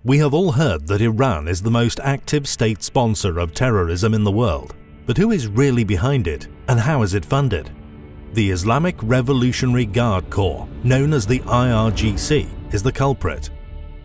We have all heard that Iran is the most active state sponsor of terrorism in the world. But who is really behind it, and how is it funded? The Islamic Revolutionary Guard Corps, known as the IRGC, is the culprit.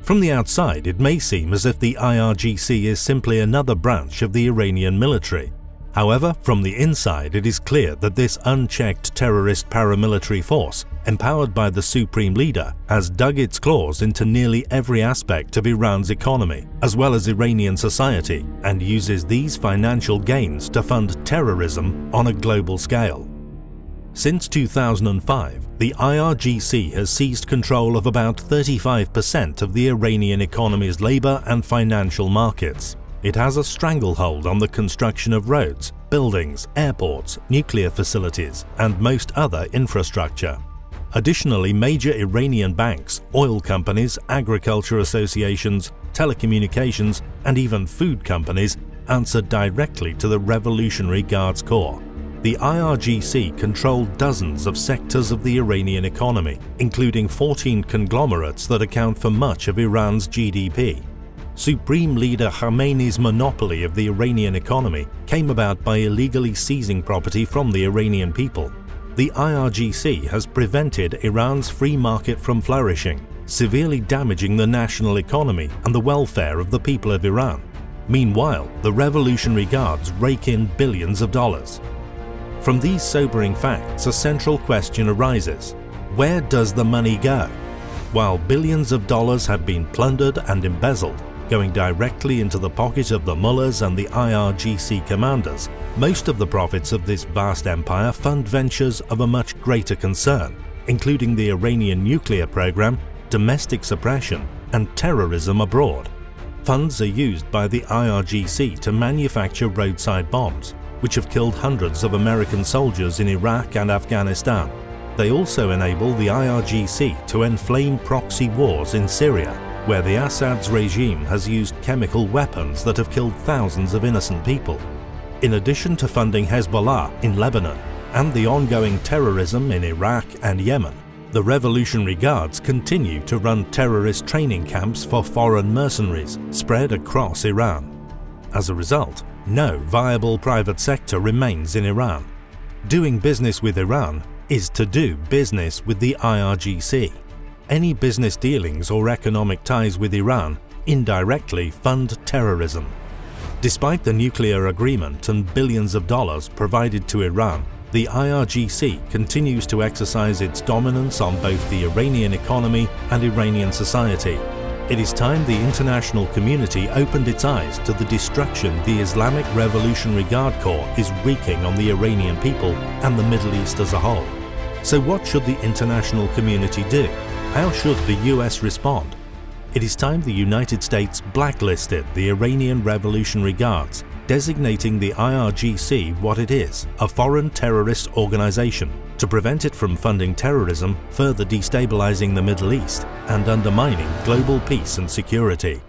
From the outside, it may seem as if the IRGC is simply another branch of the Iranian military. However, from the inside, it is clear that this unchecked terrorist paramilitary force, empowered by the supreme leader, has dug its claws into nearly every aspect of Iran's economy, as well as Iranian society, and uses these financial gains to fund terrorism on a global scale. Since 2005, the IRGC has seized control of about 35% of the Iranian economy's labor and financial markets. It has a stranglehold on the construction of roads, buildings, airports, nuclear facilities, and most other infrastructure. Additionally, major Iranian banks, oil companies, agriculture associations, telecommunications, and even food companies answer directly to the Revolutionary Guards Corps. The IRGC control dozens of sectors of the Iranian economy, including 14 conglomerates that account for much of Iran's GDP. Supreme Leader Khamenei's monopoly of the Iranian economy came about by illegally seizing property from the Iranian people. The IRGC has prevented Iran's free market from flourishing, severely damaging the national economy and the welfare of the people of Iran. Meanwhile, the Revolutionary Guards rake in billions of dollars. From these sobering facts, a central question arises: where does the money go? While billions of dollars have been plundered and embezzled, going directly into the pocket of the mullahs and the IRGC commanders, most of the profits of this vast empire fund ventures of a much greater concern, including the Iranian nuclear program, domestic suppression, and terrorism abroad. Funds are used by the IRGC to manufacture roadside bombs, which have killed hundreds of American soldiers in Iraq and Afghanistan. They also enable the IRGC to inflame proxy wars in Syria, where the Assad's regime has used chemical weapons that have killed thousands of innocent people. In addition to funding Hezbollah in Lebanon and the ongoing terrorism in Iraq and Yemen, the Revolutionary Guards continue to run terrorist training camps for foreign mercenaries spread across Iran. As a result, no viable private sector remains in Iran. Doing business with Iran is to do business with the IRGC. Any business dealings or economic ties with Iran indirectly fund terrorism. Despite the nuclear agreement and billions of dollars provided to Iran, the IRGC continues to exercise its dominance on both the Iranian economy and Iranian society. It is time the international community opened its eyes to the destruction the Islamic Revolutionary Guard Corps is wreaking on the Iranian people and the Middle East as a whole. So what should the international community do? How should the US respond? It is time the United States blacklisted the Iranian Revolutionary Guards, designating the IRGC what it is, a foreign terrorist organization, to prevent it from funding terrorism, further destabilizing the Middle East, and undermining global peace and security.